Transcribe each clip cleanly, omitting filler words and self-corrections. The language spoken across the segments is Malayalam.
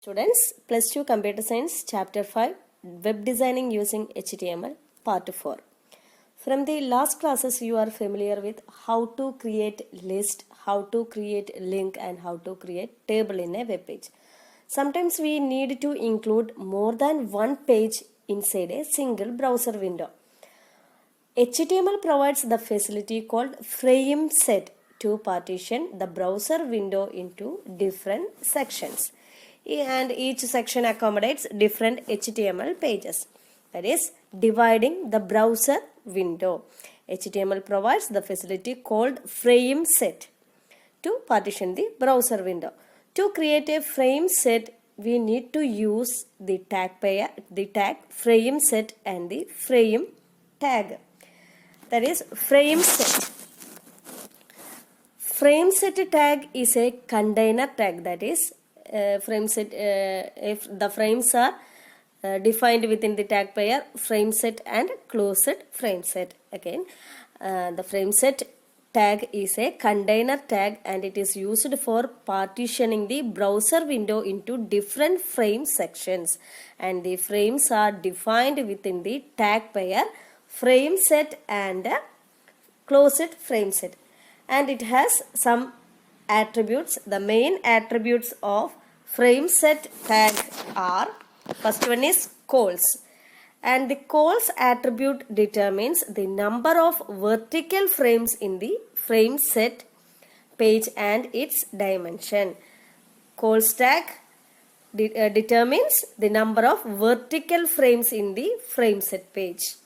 Students, Plus 2 Computer Science Chapter 5 Web Designing Using HTML Part 4. From the last classes you are familiar with how to create list, how to create link and how to create table in a web page. Sometimes we need to include more than one page inside a single browser window. HTML provides the facility called frame set to partition the browser window into different sections. And each section accommodates different HTML pages. That is, dividing the browser window. HTML provides the facility called frame set to partition the browser window. To create a frame set, we need to use the tag pair, the tag frame set and the frame tag. That is frame set. Frame set tag is a container tag, that is frame set, if the frames are defined within the tag pair frame set and closed frame set. Again, the frame set tag is a container tag and it is used for partitioning the browser window into different frame sections, and the frames are defined within the tag pair frame set and closed frame set, and it has some attributes. The main attributes of frame set tag are, first one is calls, and the calls attribute determines the number of vertical frames in the frame set page and its dimension. Calls tag determines the number of vertical frames in the frame set page.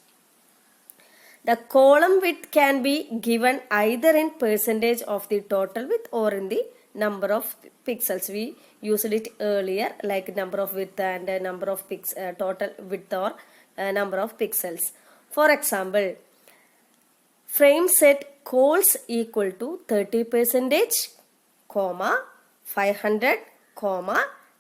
The column width can be given either in percentage of the total width or in the number of pixels. We used it earlier, like number of width and number of total width or number of pixels. For example, frame set calls equal to 30%, 500,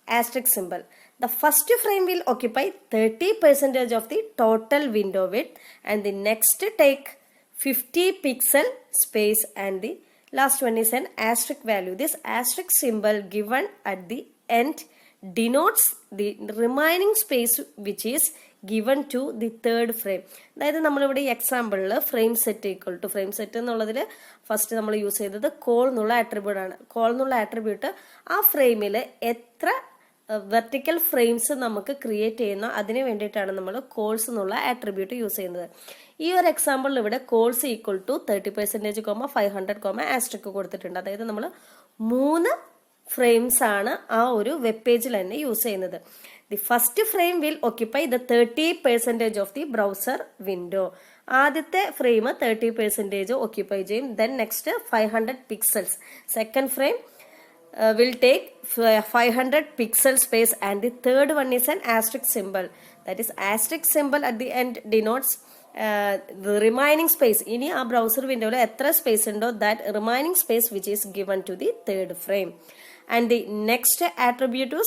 asterisk symbol. The first frame will occupy 30% of the total window width and the next take 50 pixel space, and the last one is an asterisk value. This asterisk symbol given at the end denotes the remaining space which is given to the third frame. അതായത് നമ്മളിവിടെ ഈ എക്സാമ്പിളിൽ frame set equal to frame set എന്നുള്ളതിൽ ഫസ്റ്റ് നമ്മൾ യൂസ് ചെയ്തത് കോൾ എന്നുള്ള ആട്രിബ്യൂട്ട് ആണ്. കോൾ എന്നുള്ള ആട്രിബ്യൂട്ട് ആ ഫ്രെയിമിൽ എത്ര വെർട്ടിക്കൽ ഫ്രെയിംസ് നമുക്ക് ക്രിയേറ്റ് ചെയ്യുന്ന അതിന് വേണ്ടിയിട്ടാണ് നമ്മൾ കോൾസ് എന്നുള്ള ആട്രിബ്യൂട്ട് യൂസ് ചെയ്യുന്നത്. ഈ ഒരു എക്സാമ്പിളിൽ ഇവിടെ കോൾസ് ഈക്വൽ ടു 30%, 500, ആസ്ട്രിക് കൊടുത്തിട്ടുണ്ട്. അതായത് നമ്മൾ 3 ഫ്രെയിംസ് ആണ് ആ ഒരു വെബ് പേജിൽ തന്നെ യൂസ് ചെയ്യുന്നത്. The first frame will occupy the 30% of the browser window. ആദ്യത്തെ ഫ്രെയിം 30% ഓക്യുപ്പൈ ചെയ്യും. Then next 500 pixels. Second frame will take 500 pixel space, and the third one is an asterisk symbol. That is, asterisk symbol at the end denotes the remaining space. ഇനി ആ ബ്രൗസർ വിൻഡോയിൽ എത്ര സ്പേസ് ഉണ്ടോ that remaining space which is given to the third frame. And the next attribute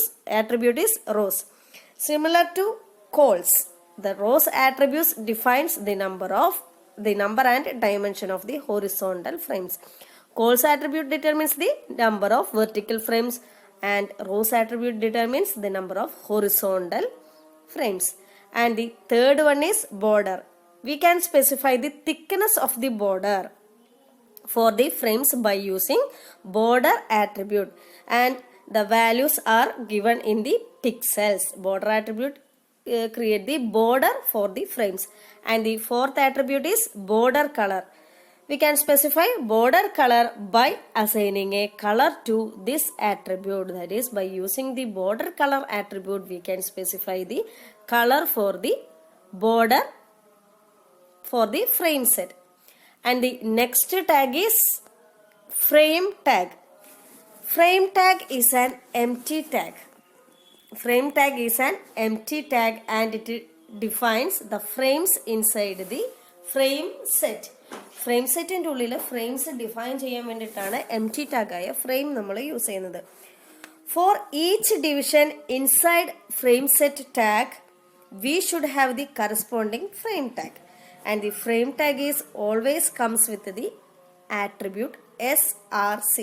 is rows. Similar to calls, the rows attributes defines the number and dimension of the horizontal frames. Calls attribute determines the number of vertical frames and rows attribute determines the number of horizontal frames. And the third one is border. We can specify the thickness of the border for the frames by using border attribute, and the values are given in the pixels. Border attribute create the border for the frames. And the fourth attribute is border color. We can specify border color by assigning a color to this attribute. That is, by using the border color attribute, we can specify the color for the border for the frame set. And the next tag is frame tag. Frame tag is an empty tag. Frame tag is an empty tag and it defines the frames inside the frame set. Frame സെറ്റിൻ്റെ ഉള്ളിൽ ഫ്രെയിംസ് ഡിഫൈൻ ചെയ്യാൻ വേണ്ടിയിട്ടാണ് എം ടി ടാഗായ ഫ്രെയിം നമ്മൾ യൂസ് ചെയ്യുന്നത്. For each division inside frame set tag we should have the corresponding frame tag, and the frame tag is always comes with the attribute SRC.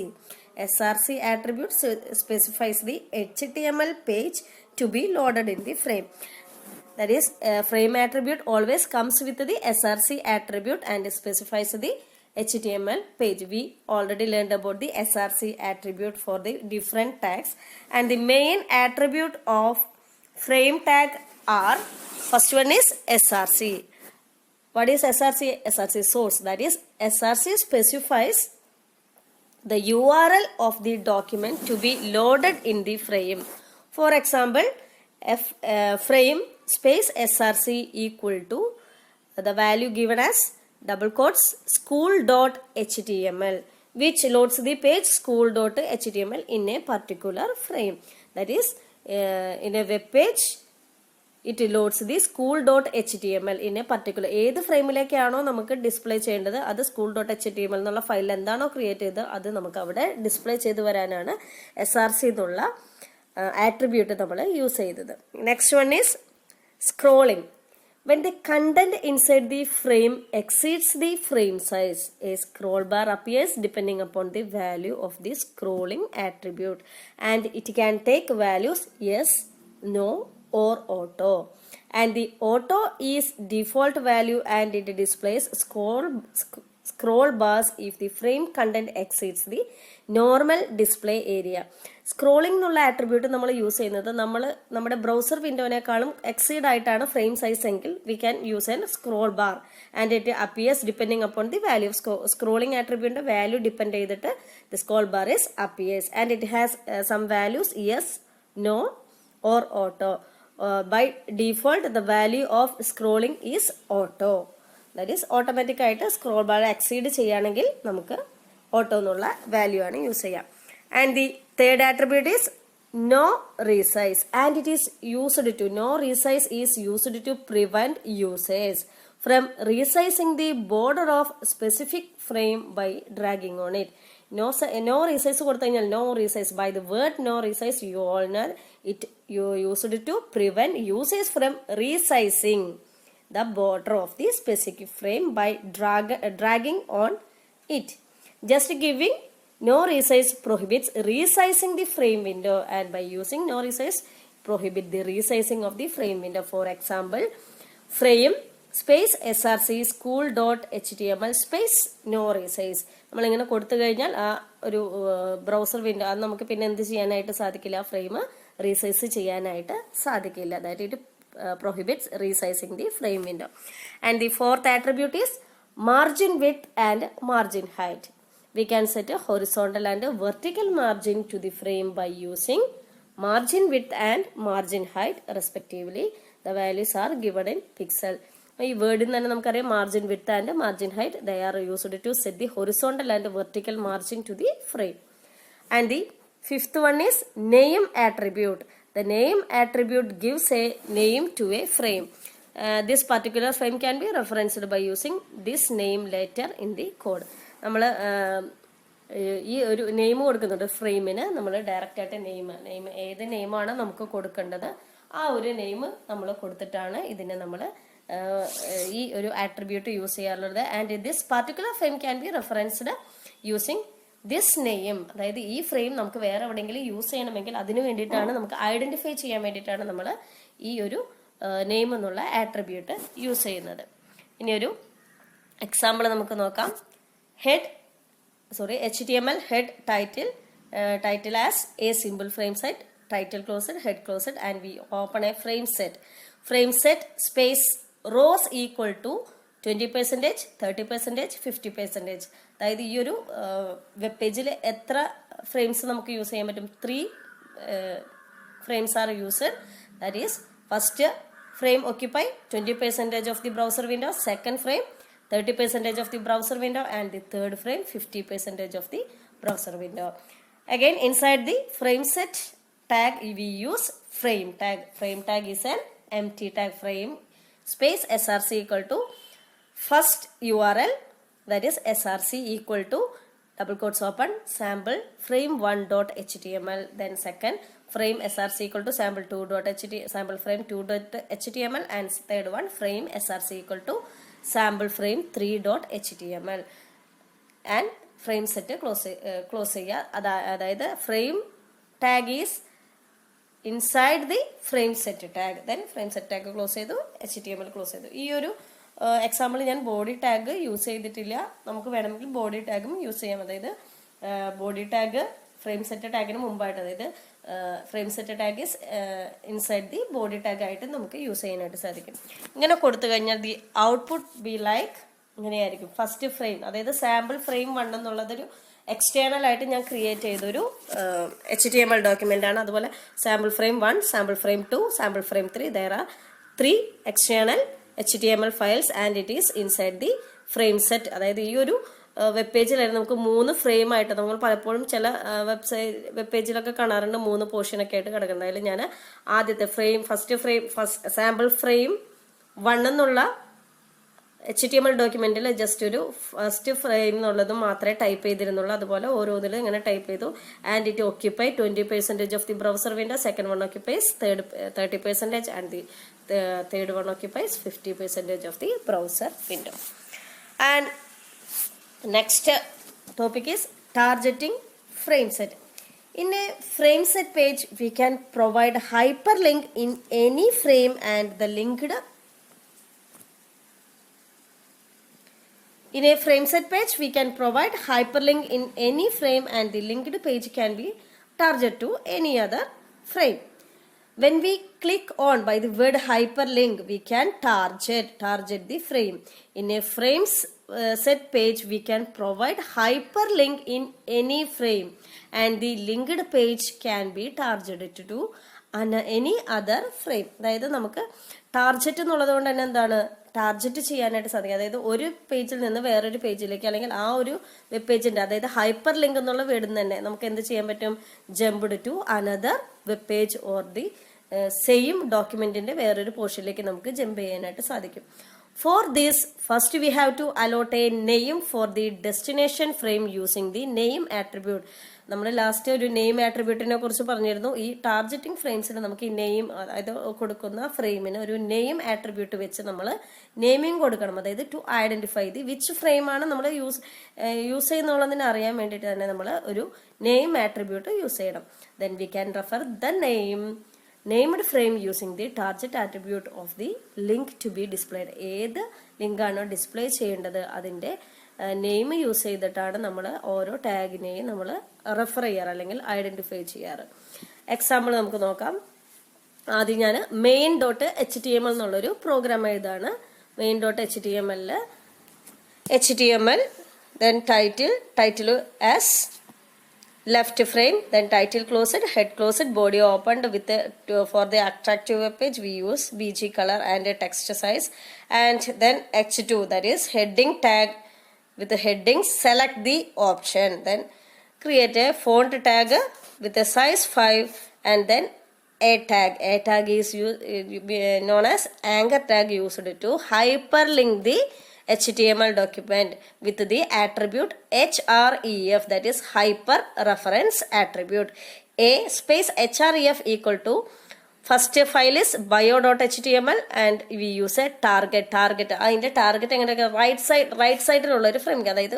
SRC attribute specifies the HTML page to be loaded in the frame. That is, frame attribute always comes with the SRC attribute and specifies the HTML page. We already learned about the SRC attribute for the different tags, and the main attribute of frame tag are, first one is SRC. What is SRC? SRC source. That is, SRC specifies the URL of the document to be loaded in the frame. For example, frame space SRC equal to the value given as double quotes school.html, which loads the page school.html in a particular frame. That is, in a web page, it loads the school.html in a particular. ഏത് ഫ്രെയിമിലേക്കാണോ നമുക്ക് ഡിസ്പ്ലേ ചെയ്യേണ്ടത് അത് school.html എന്നുള്ള ഫയൽ എന്താണോ ക്രിയേറ്റ് ചെയ്തത് അത് നമുക്ക് അവിടെ ഡിസ്പ്ലേ ചെയ്ത് വരാനാണ് SRC എന്നുള്ള ആട്രിബ്യൂട്ട് നമ്മൾ യൂസ് ചെയ്തത്. Next one is scrolling. When the content inside the frame exceeds the frame size, a scroll bar appears depending upon the value of the scrolling attribute, and it can take values yes, no, or auto. And the auto is default value and it displays scroll bars if the frame content exceeds the normal display area. Scrolling എന്നുള്ള ആട്രിബ്യൂട്ട് നമ്മൾ യൂസ് ചെയ്യുന്നത് നമ്മുടെ ബ്രൗസർ വിൻഡോനേക്കാളും എക്സീഡ് ആയിട്ടാണ് ഫ്രെയിം സൈസ് എങ്കിൽ we can use an scroll bar and it appears depending upon the value of scrolling ആട്രിബ്യൂട്ടിന്റെ വാല്യൂ ഡിപ്പെൻഡ് ചെയ്തിട്ട് the scroll bar is appears and it has some values yes, no, or auto. By default the value of scrolling is auto. That is automatic ആയിട്ട് സ്ക്രോൾ ബാർ എക്സീഡ് ചെയ്യുകയാണെങ്കിൽ നമുക്ക് ഓട്ടോ എന്നുള്ള വാല്യൂ ആണ് യൂസ് ചെയ്യാം. And the third attribute is no resize, and it is used to, no resize is used to prevent users from resizing the border of specific frame by dragging on it. No resize കൊടുത്തു കഴിഞ്ഞാൽ no resize, by the word no resize you all know it, you used to prevent users from resizing the border of the specific frame by dragging on it. Just giving no resize prohibits resizing the frame window, and by using no resize prohibit the resizing of the frame window. For example, frame space src school.html space no resize. നമ്മൾ ഇങ്ങനെ കൊടുത്തു കഴിഞ്ഞാൽ ആ ഒരു ബ്രൗസർ വിൻഡോ അത് നമുക്ക് പിന്നെ എന്ത് ചെയ്യാനായിട്ട് സാധിക്കില്ല, ആ ഫ്രെയിം റീസൈസ് ചെയ്യാനായിട്ട് സാധിക്കില്ല. That it prohibits resizing the frame window. And the fourth attribute is margin width and margin height. We can set a horizontal and a vertical margin to the frame by using margin width and margin height respectively. The values are given in pixel. ഈ വേർഡിൽ തന്നെ നമുക്കറിയാം margin width and margin height they are used to set the horizontal and vertical margin to the frame. And the fifth one is name attribute. The name attribute gives a name to a frame. This particular frame can be referenced by using this name letter in the code. നമ്മൾ ഈ ഒരു നെയിം കൊടുക്കുന്നുണ്ട് ഫ്രെയിമിന്, നമ്മൾ ഡയറക്റ്റ് ആയിട്ട് നെയിം ഏത് നെയിമാണ് നമുക്ക് കൊടുക്കേണ്ടത് ആ ഒരു നെയിം നമ്മൾ കൊടുത്തിട്ടാണ് ഇതിനെ നമ്മൾ ഈ ഒരു ആട്രിബ്യൂട്ട് യൂസ് ചെയ്യാറുള്ളത്. And this particular frame can be referenced using this name. അതായത് ഈ ഫ്രെയിം നമുക്ക് വേറെ എവിടെയെങ്കിലും യൂസ് ചെയ്യണമെങ്കിൽ അതിന് വേണ്ടിയിട്ടാണ്, നമുക്ക് ഐഡന്റിഫൈ ചെയ്യാൻ വേണ്ടിയിട്ടാണ് നമ്മൾ ഈ ഒരു നെയിം എന്നുള്ള ആട്രിബ്യൂട്ട് യൂസ് ചെയ്യുന്നത്. ഇനി ഒരു എക്സാമ്പിൾ നമുക്ക് നോക്കാം. HTML head title as a simple frame set, title closed, head closed, and we open a frame set. Frame set space rows equal to 20%, 30%, 50%. അതായത് ഈ ഒരു വെബ് പേജിൽ എത്ര ഫ്രെയിംസ് നമുക്ക് യൂസ് ചെയ്യാൻ പറ്റും? 3 frames are used. That is, first frame occupy 20% of the browser window, second frame 30% of the browser window, and the third frame 50% of the browser window. Again, inside the frame set tag we use frame tag. Frame tag is an empty tag. Frame space src equal to first URL, that is src equal to double quotes open sample frame1.html, then second frame src equal to sample2.html, sample frame2.html, and third one frame src equal to sample frame3.html, and frame set close ചെയ്യുക. അതായത് frame tag is inside the frame set tag, then frame set tag close ചെയ്തു, HTML ക്ലോസ് ചെയ്തു. ഈ ഒരു എക്സാമ്പിൾ ഞാൻ ബോഡി ടാഗ് യൂസ് ചെയ്തിട്ടില്ല. നമുക്ക് വേണമെങ്കിൽ ബോഡി ടാഗും യൂസ് ചെയ്യാം. അതായത് ബോഡി ടാഗ് ഫ്രെയിം സെറ്റ് ടാഗിന് മുമ്പായിട്ട്, അതായത് frame set tag is inside the body tag ആയിട്ട് നമുക്ക് യൂസ് ചെയ്യാനായിട്ട് സാധിക്കും. ഇങ്ങനെ കൊടുത്തു കഴിഞ്ഞാൽ ദി ഔട്ട്പുട്ട് ബി ലൈക്ക് ഇങ്ങനെയായിരിക്കും. ഫസ്റ്റ് ഫ്രെയിം, അതായത് സാമ്പിൾ ഫ്രെയിം 1 എന്നുള്ളതൊരു എക്സ്റ്റേണൽ ആയിട്ട് ഞാൻ ക്രിയേറ്റ് ചെയ്തൊരു HTML ഡോക്യുമെന്റ് ആണ്. അതുപോലെ sample frame 1, sample frame 2, sample frame 3, there are 3 external HTML files and it is inside the frame set. അതായത് ഈ ഒരു വെബ് പേജിലായിരുന്നു നമുക്ക് 3 ഫ്രെയിം ആയിട്ട്, നമ്മൾ പലപ്പോഴും ചില വെബ് പേജിലൊക്കെ കാണാറുണ്ട് 3 പോർഷനൊക്കെ ആയിട്ട് കിടക്കുന്നത്. അതിൽ ഞാൻ ആദ്യത്തെ ഫസ്റ്റ് സാമ്പിൾ ഫ്രെയിം 1 എന്നുള്ള HTML ഡോക്യുമെന്റിൽ ജസ്റ്റ് ഒരു ഫസ്റ്റ് ഫ്രെയിം എന്നുള്ളത് മാത്രമേ ടൈപ്പ് ചെയ്തിരുന്നുള്ളൂ. അതുപോലെ ഓരോന്നിലും ഇങ്ങനെ ടൈപ്പ് ചെയ്തു. And it occupy 20% of the browser window, second one occupies 30% and the third one occupies 50% of the browser window. And next topic is targeting frame set. In a frame set page, we can provide hyperlink in any frame and the linked. In a frame set page, we can provide hyperlink in any frame and the linked page can be targeted to any other frame. When we click on by the word hyperlink, we can target the frame. In a frame set page, we can provide hyperlink in any frame and the linked page can be targeted to any other frame. അതായത് നമുക്ക് ടാർജറ്റ് എന്നുള്ളത് കൊണ്ട് തന്നെ എന്താണ് ടാർജറ്റ് ചെയ്യാനായിട്ട് സാധിക്കും. അതായത് ഒരു പേജിൽ നിന്ന് വേറൊരു പേജിലേക്ക്, അല്ലെങ്കിൽ ആ ഒരു വെബ് പേജിന്റെ, അതായത് ഹൈപ്പർ ലിങ്ക് എന്നുള്ള വേർഡിൽ തന്നെ നമുക്ക് എന്ത് ചെയ്യാൻ പറ്റും, jumped to another web page or the same ഡോക്യുമെന്റിന്റെ വേറൊരു പോർഷനിലേക്ക് നമുക്ക് ജമ്പ് ചെയ്യാനായിട്ട് സാധിക്കും. For this, first we have to allot a name for the destination frame using the name attribute. നമ്മൾ ലാസ്റ്റ് ഒരു നെയിം ആട്രിബ്യൂട്ടിനെ കുറിച്ച് പറഞ്ഞിരുന്നു. ഈ ടാർജറ്റിംഗ് ഫ്രെയിംസിന് നമുക്ക് ഈ നെയിം, അതായത് കൊടുക്കുന്ന ഫ്രെയിമിന് ഒരു നെയിം ആട്രിബ്യൂട്ട് വെച്ച് നമ്മൾ നെയിമിങ് കൊടുക്കണം. അതായത് ടു ഐഡന്റിഫൈ ദി വിച്ച് ഫ്രെയിമാണ് നമ്മൾ യൂസ് ചെയ്യുന്നുള്ളതിനെ അറിയാൻ വേണ്ടിയിട്ട് തന്നെ നമ്മൾ ഒരു നെയിം ആട്രിബ്യൂട്ട് യൂസ് ചെയ്യണം. Then we can refer the named frame using the target attribute of the link to be displayed. ഏത് ലിങ്കാണോ ഡിസ്പ്ലേ ചെയ്യേണ്ടത് അതിൻ്റെ നെയിം യൂസ് ചെയ്തിട്ടാണ് നമ്മൾ ഓരോ ടാഗിനെയും നമ്മൾ റെഫർ ചെയ്യാറ് അല്ലെങ്കിൽ ഐഡന്റിഫൈ ചെയ്യാറ്. എക്സാമ്പിൾ നമുക്ക് നോക്കാം. ആദ്യം ഞാൻ main.html എന്നുള്ളൊരു programme എഴുതാണ്. main.html then title as left frame, then title closed, head closed, body opened with for the attractive web page we use bg color and a text size, and then h2 that is heading tag with the heading, select the option, then create a font tag with a size 5 and then a tag is known as anchor tag used to hyperlink the HTML document with the attribute href, that is hyper reference attribute. A space href equal to first file is bio.html and we use a target. അതിന്റെ ടാർഗറ്റ് എങ്ങനെ റൈറ്റ് സൈഡിലുള്ള ഒരു ഫ്രെയിം, അതായത്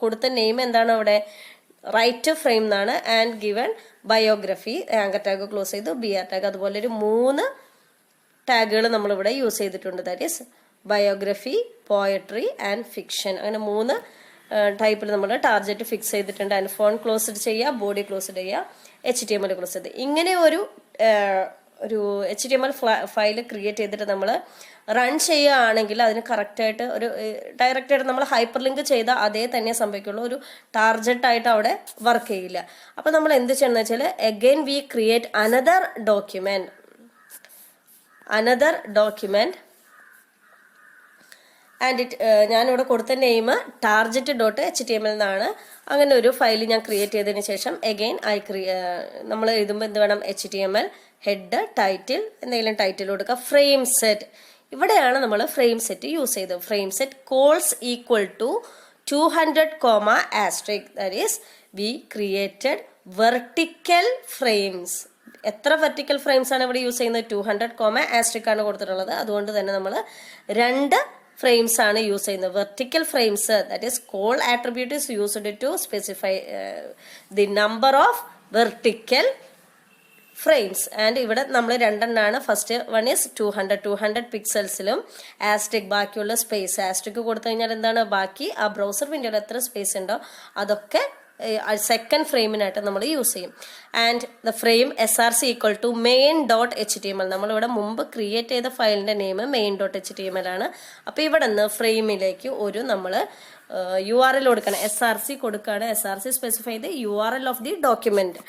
കൊടുത്ത നെയിം എന്താണ് അവിടെ റൈറ്റ് ഫ്രെയിം എന്നാണ്. And given biography, anchor tag close ചെയ്തു, br ടാഗ്, അതുപോലെ ഒരു 3 ടാഗുകൾ നമ്മളിവിടെ യൂസ് ചെയ്തിട്ടുണ്ട്. That is biography, poetry and fiction. അങ്ങനെ 3 ടൈപ്പിൽ നമ്മൾ ടാർജറ്റ് ഫിക്സ് ചെയ്തിട്ടുണ്ട്. ആൻഡ് ഫോൺ ക്ലോസ്ഡ് ചെയ്യുക, ബോഡി ക്ലോസ്ഡ് ചെയ്യുക, HTML ക്ലോസ് ചെയ്ത്. ഇങ്ങനെ ഒരു HTML ഫയൽ ക്രിയേറ്റ് ചെയ്തിട്ട് നമ്മൾ റൺ ചെയ്യുകയാണെങ്കിൽ അതിന് കറക്റ്റായിട്ട് ഒരു ഡയറക്റ്റായിട്ട് നമ്മൾ ഹൈപ്പർ ലിങ്ക് ചെയ്താൽ അതേ തന്നെ സംഭവിക്കുള്ളൂ. ഒരു ടാർജറ്റായിട്ട് അവിടെ വർക്ക് ചെയ്യില്ല. അപ്പം നമ്മൾ എന്ത് ചെയ്യണമെന്ന് വെച്ചാൽ again we create another document and ഞാനിവിടെ കൊടുത്ത നെയിം target.html എന്നാണ്. അങ്ങനെ ഒരു ഫയൽ ഞാൻ ക്രിയേറ്റ് ചെയ്തതിന് ശേഷം അഗെയിൻ നമ്മൾ എഴുതുമ്പോൾ എന്ത് വേണം, HTML ഹെഡ്, ടൈറ്റിൽ, എന്തെങ്കിലും ടൈറ്റിൽ കൊടുക്കുക, ഫ്രെയിം സെറ്റ്. ഇവിടെയാണ് നമ്മൾ ഫ്രെയിം സെറ്റ് യൂസ് ചെയ്തത്. Frame set cols equal to 200, that is we created vertical frames. എത്ര വെർട്ടിക്കൽ ഫ്രെയിംസ് ആണ് ഇവിടെ യൂസ് ചെയ്യുന്നത്, 200, ആണ് കൊടുത്തിട്ടുള്ളത്. അതുകൊണ്ട് തന്നെ നമ്മൾ 2 ഫ്രെയിംസ് ആണ് യൂസ് ചെയ്യുന്നത്. Vertical frames, that is col attribute is used to specify the number of vertical frames. And ഇവിടെ നമ്മൾ രണ്ടെണ്ണമാണ്. ഫസ്റ്റ് വൺ ഈസ് 200 പിക്സൽസിലും ആസ്ട്രിക്, ബാക്കിയുള്ള സ്പേസ് ആസ്ട്രിക് കൊടുത്തു കഴിഞ്ഞാൽ എന്താണ്, ബാക്കി ആ ബ്രൗസർ വിൻഡോയിൽ എത്ര സ്പേസ് ഉണ്ടോ അതൊക്കെ സെക്കൻഡ് ഫ്രെയിമിനായിട്ട് നമ്മൾ യൂസ് ചെയ്യും. And the frame SRC equal to main.html. നമ്മളിവിടെ മുമ്പ് ക്രിയേറ്റ് ചെയ്ത ഫയലിന്റെ നെയിം main.html ആണ്. അപ്പോൾ ഇവിടെ നിന്ന് ഫ്രെയിമിലേക്ക് ഒരു നമ്മൾ URL കൊടുക്കണം, SRC കൊടുക്കുകയാണ്. SRC specify the URL of the document.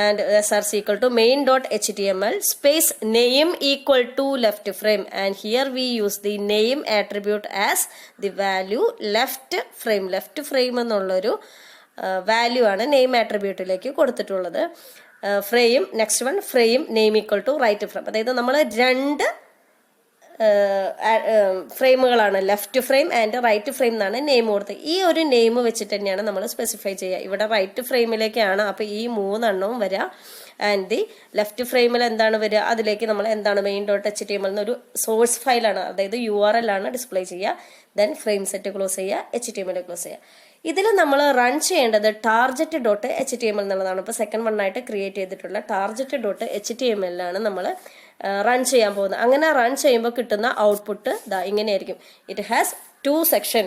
And SRC equal to main.html space name equal to left frame, and here we use the name attribute as the value left frame. Left frame എന്നുള്ളൊരു വാല്യൂ ആണ് നെയിം ആട്രിബ്യൂട്ടിലേക്ക് കൊടുത്തിട്ടുള്ളത്. Frame next one frame name equal to right frame. അതായത് നമ്മൾ രണ്ട് ഫ്രെയിമുകളാണ്, left frame and right frame എന്നാണ് നെയിം കൊടുത്തത്. ഈ ഒരു നെയിം വെച്ചിട്ട് തന്നെയാണ് നമ്മൾ സ്പെസിഫൈ ചെയ്യുക. ഇവിടെ റൈറ്റ് ഫ്രെയിമിലേക്കാണ് അപ്പോൾ ഈ 3 എണ്ണവും വരിക. ആൻഡ് ദി ലെഫ്റ്റ് ഫ്രെയിമിൽ എന്താണ് വരിക, അതിലേക്ക് നമ്മൾ എന്താണ് main.html എന്നൊരു സോഴ്സ് ഫയലാണ്, അതായത് URL ആണ് ഡിസ്പ്ലേ ചെയ്യുക. ദെൻ ഫ്രെയിം സെറ്റ് ക്ലോസ് ചെയ്യുക, HTML ക്ലോസ് ചെയ്യുക. ഇതിൽ നമ്മൾ റൺ ചെയ്യേണ്ടത് target.html എന്നുള്ളതാണ്. ഇപ്പോൾ സെക്കൻഡ് വൺ ആയിട്ട് ക്രിയേറ്റ് ചെയ്തിട്ടുള്ള target.html ആണ് നമ്മൾ റൺ ചെയ്യാൻ പോകുന്നത്. അങ്ങനെ റൺ ചെയ്യുമ്പോൾ കിട്ടുന്ന ഔട്ട്പുട്ട് ദാ ഇങ്ങനെയായിരിക്കും. It has 2 section.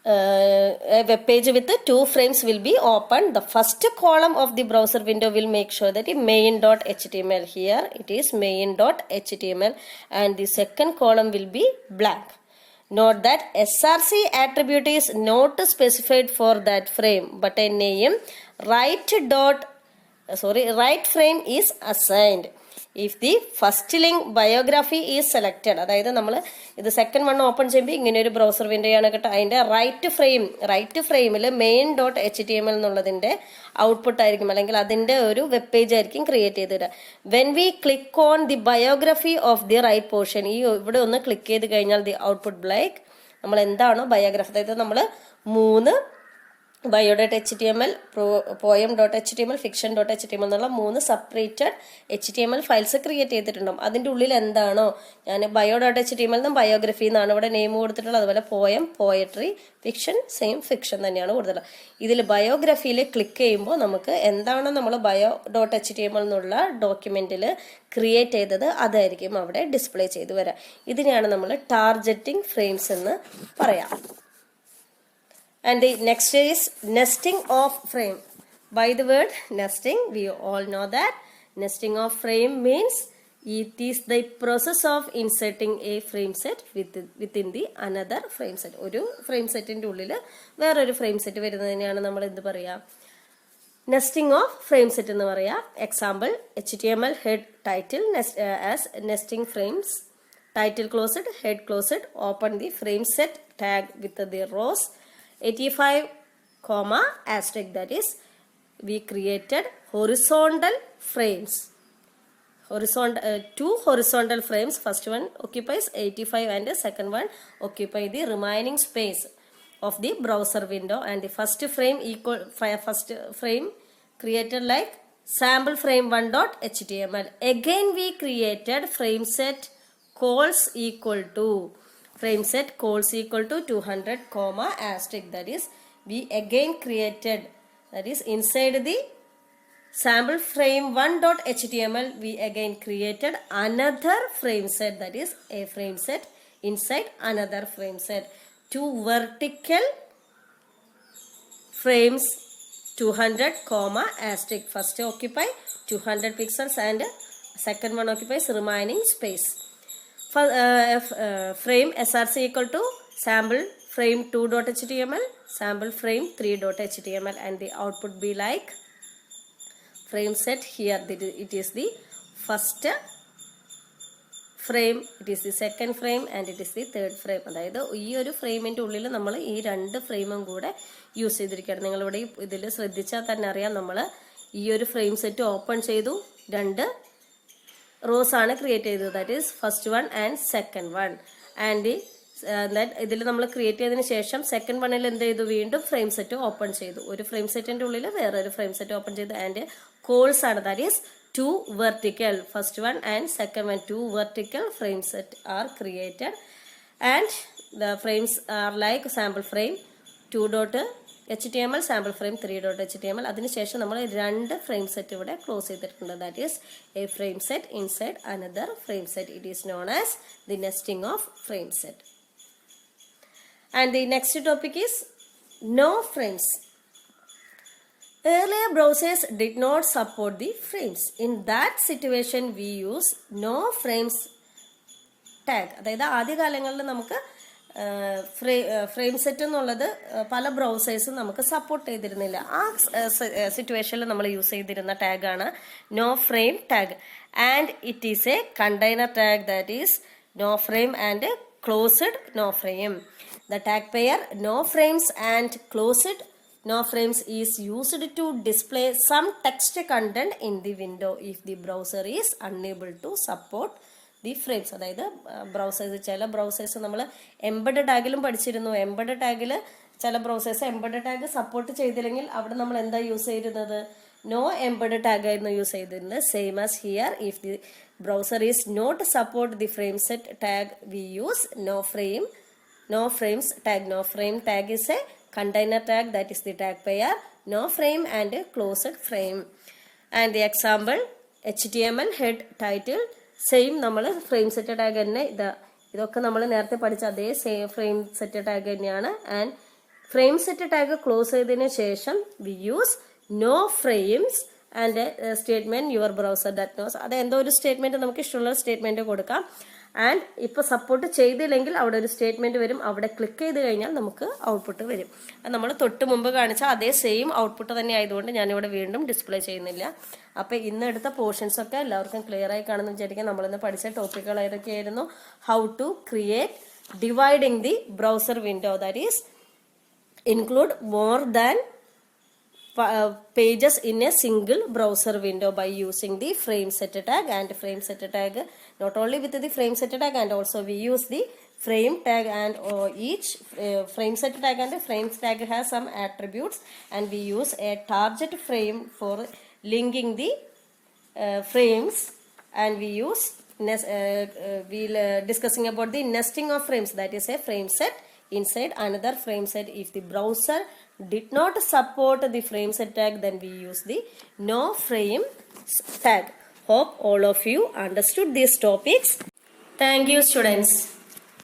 A web page with 2 frames will be opened. The first column of the browser window will make sure that the main.html, here it is main.html, and the second column will be blank. Note that SRC attribute is not specified for that frame, but a name right frame is assigned if the first link biography is selected. അതായത് നമ്മൾ ഇത് സെക്കൻഡ് വൺ ഓപ്പൺ ചെയ്യുമ്പോൾ ഇങ്ങനെ ഒരു ബ്രൗസർ വിൻഡോ ആണ് കേട്ടോ. അതിൻ്റെ റൈറ്റ് ഫ്രെയിമിൽ main.html എന്നുള്ളതിൻ്റെ ഔട്ട്പുട്ട് ആയിരിക്കും, അല്ലെങ്കിൽ അതിൻ്റെ ഒരു വെബ് പേജ് ആയിരിക്കും ക്രിയേറ്റ് ചെയ്തിടുക. When we click on the biography of the right portion, ഈ ഇവിടെ ഒന്ന് ക്ലിക്ക് ചെയ്ത് കഴിഞ്ഞാൽ ദി ഔട്ട്പുട്ട് ബ്ലാക്ക്. നമ്മൾ എന്താണോ ബയോഗ്രഫി, അതായത് നമ്മൾ 3 bio.html, poem.html, fiction.html എന്നുള്ള 3 സെപ്പറേറ്റഡ് HTML ഫയൽസ് ക്രിയേറ്റ് ചെയ്തിട്ടുണ്ടാവും. അതിൻ്റെ ഉള്ളിൽ എന്താണോ, ഞാൻ bio.html എന്നും ബയോഗ്രഫി എന്നാണ് ഇവിടെ നെയിം കൊടുത്തിട്ടുള്ളത്. അതുപോലെ poem, poetry, fiction, same fiction തന്നെയാണ് കൊടുത്തിട്ടുള്ളത്. ഇതിൽ ബയോഗ്രഫിയിൽ ക്ലിക്ക് ചെയ്യുമ്പോൾ നമുക്ക് എന്താണോ നമ്മൾ bio.html എന്നുള്ള ഡോക്യുമെന്റിൽ ക്രിയേറ്റ് ചെയ്തത് അതായിരിക്കും അവിടെ ഡിസ്പ്ലേ ചെയ്ത് വരാം. ഇതിനെയാണ് നമ്മൾ ടാർഗറ്റിംഗ് ഫ്രെയിംസ് എന്ന് പറയാം. And the next is nesting of frame. By the word nesting, we all know that nesting of frame means it is the process of inserting a frame set within the another frame set. ഒരു ഫ്രെയിം സെറ്റിന്റെ ഉള്ളിൽ വേറൊരു ഫ്രെയിം സെറ്റ് വരുന്നതിനെയാണ് നമ്മൾ എന്ത് പറയാ, നെസ്റ്റിംഗ് ഓഫ് ഫ്രെയിം സെറ്റ് എന്ന് പറയാ. Example HTML head title as nesting frames. Title closed, head closed. Open the frame set tag with the rows 85, asterisk, that is we created horizontal frames. Two horizontal frames. First one occupies 85 and the second one occupy the remaining space of the browser window. And the first frame created like sample frame 1.html. Again we created frame set calls equal to 200, asterisk, that is we again created, that is inside the sample frame 1.html we again created another frame set, that is a frame set inside another frame set. 2 vertical frames 200, asterisk. First occupy 200 pixels and second one occupies remaining space. Frame SRC equal to sample frame 2.html, sample frame 3.html, and the output be like frame set. Here it is the first frame, it is the second frame, and it is the third frame. അതായത് ഈ ഒരു ഫ്രെയിമിൻ്റെ ഉള്ളിൽ നമ്മൾ ഈ 2 ഫ്രെയിമും കൂടെ യൂസ് ചെയ്തിരിക്കുകയാണ്. നിങ്ങളിവിടെ ഇതിൽ ശ്രദ്ധിച്ചാൽ തന്നെ അറിയാം, നമ്മൾ ഈ ഒരു ഫ്രെയിം സെറ്റ് ഓപ്പൺ ചെയ്തു, 2 റോസ് ആണ് ക്രിയേറ്റ് ചെയ്തത്, that is first one and second one. And ഇതിൽ നമ്മൾ ക്രിയേറ്റ് ചെയ്തതിന് ശേഷം സെക്കൻഡ് വണ്ണിൽ എന്ത് ചെയ്തു, വീണ്ടും ഫ്രെയിം സെറ്റ് ഓപ്പൺ ചെയ്തു. ഒരു ഫ്രെയിം സെറ്റിന്റെ ഉള്ളിൽ വേറൊരു ഫ്രെയിം സെറ്റ് ഓപ്പൺ ചെയ്തു. ആൻഡ് കോൾസ് ആണ്, that is two vertical, first one and second one, two vertical frame set are created, and the frames are like sample frame 2.html, sample frame 3.html. അതിനുശേഷം നമ്മൾ രണ്ട് ഫ്രെയിം സെറ്റ് ഇവിടെ ക്ലോസ് ചെയ്തിട്ടുണ്ട്. That is A frame set inside another frame set. It is known as the nesting of frame set. And the next topic is no frames. Earlier browsers did not support the frames. In that situation we use no frames tag. അതായത് ആദ്യകാലങ്ങളിൽ നമുക്ക് ഫ്രെയിം സെറ്റ് എന്നുള്ളത് പല ബ്രൗസേഴ്സും നമുക്ക് സപ്പോർട്ട് ചെയ്തിരുന്നില്ല. ആ സിറ്റുവേഷനിൽ നമ്മൾ യൂസ് ചെയ്തിരുന്ന ടാഗാണ് no frame tag. And it is a container tag, that is no frame and closed no frame. The tag pair no frames and closed no frames is used to display some text content in the window if the browser is unable to support the frames. അതായത് ബ്രൗസേഴ്സ്, ചില ബ്രൗസേഴ്സ് നമ്മൾ എംബഡ് ടാഗിലും പഠിച്ചിരുന്നു. എംബഡ് ടാഗിൽ ചില ബ്രൗസേഴ്സ് എംബഡ് ടാഗ് സപ്പോർട്ട് ചെയ്തില്ലെങ്കിൽ അവിടെ നമ്മൾ എന്താ യൂസ് ചെയ്തിരുന്നത്? നോ എംബഡ് ടാഗ് ആയിരുന്നു യൂസ് ചെയ്തിരുന്നത്. Same as here, if the browser is not support the frame set tag we use no frames tag. No frame tag is a container tag, that is the tag pair no frame and closed frame. And the example HTML head title same നമ്മൾ ഫ്രെയിം സെറ്റ് ടാഗ് തന്നെ. ഇതൊക്കെ നമ്മൾ നേരത്തെ പഠിച്ച അതേ സെയിം ഫ്രെയിം സെറ്റ് ടാഗ് തന്നെയാണ്. And frame set tag close ചെയ്തതിന് ശേഷം we use no frames and statement your browser that knows. അത് എന്തോ ഒരു സ്റ്റേറ്റ്മെന്റ് നമുക്ക് ഇഷ്ടമുള്ള സ്റ്റേറ്റ്മെന്റ് കൊടുക്കാം. ആൻഡ് ഇപ്പോൾ സപ്പോർട്ട് ചെയ്തില്ലെങ്കിൽ അവിടെ ഒരു സ്റ്റേറ്റ്മെന്റ് വരും. അവിടെ ക്ലിക്ക് ചെയ്ത് കഴിഞ്ഞാൽ നമുക്ക് ഔട്ട്പുട്ട് വരും. അത് നമ്മൾ തൊട്ട് മുമ്പ് കാണിച്ച അതേ സെയിം ഔട്ട്പുട്ട് തന്നെ ആയതുകൊണ്ട് ഞാനിവിടെ വീണ്ടും ഡിസ്പ്ലേ ചെയ്യുന്നില്ല. അപ്പോൾ ഇന്ന് എടുത്ത പോർഷൻസ് ഒക്കെ എല്ലാവർക്കും ക്ലിയർ ആയി കാണുമെന്ന് വിചാരിക്കാം. നമ്മളിന്ന് പഠിച്ച ടോപ്പിക്കുകൾ ഏതൊക്കെയായിരുന്നു? How to create dividing the browser window, that is include more than pages in a single browser window by using the frame set tag. And frame set tag, not only with the frame set tag, and also we use the frame tag, and each frame set tag and frame tag has some attributes, and we use a target frame for linking the frames, and we use discussing about the nesting of frames, that is a frame set inside another frame set. If the browser did not support the frame set tag, then we use the no frame tag. Hope all of you understood these topics. Thank you, students.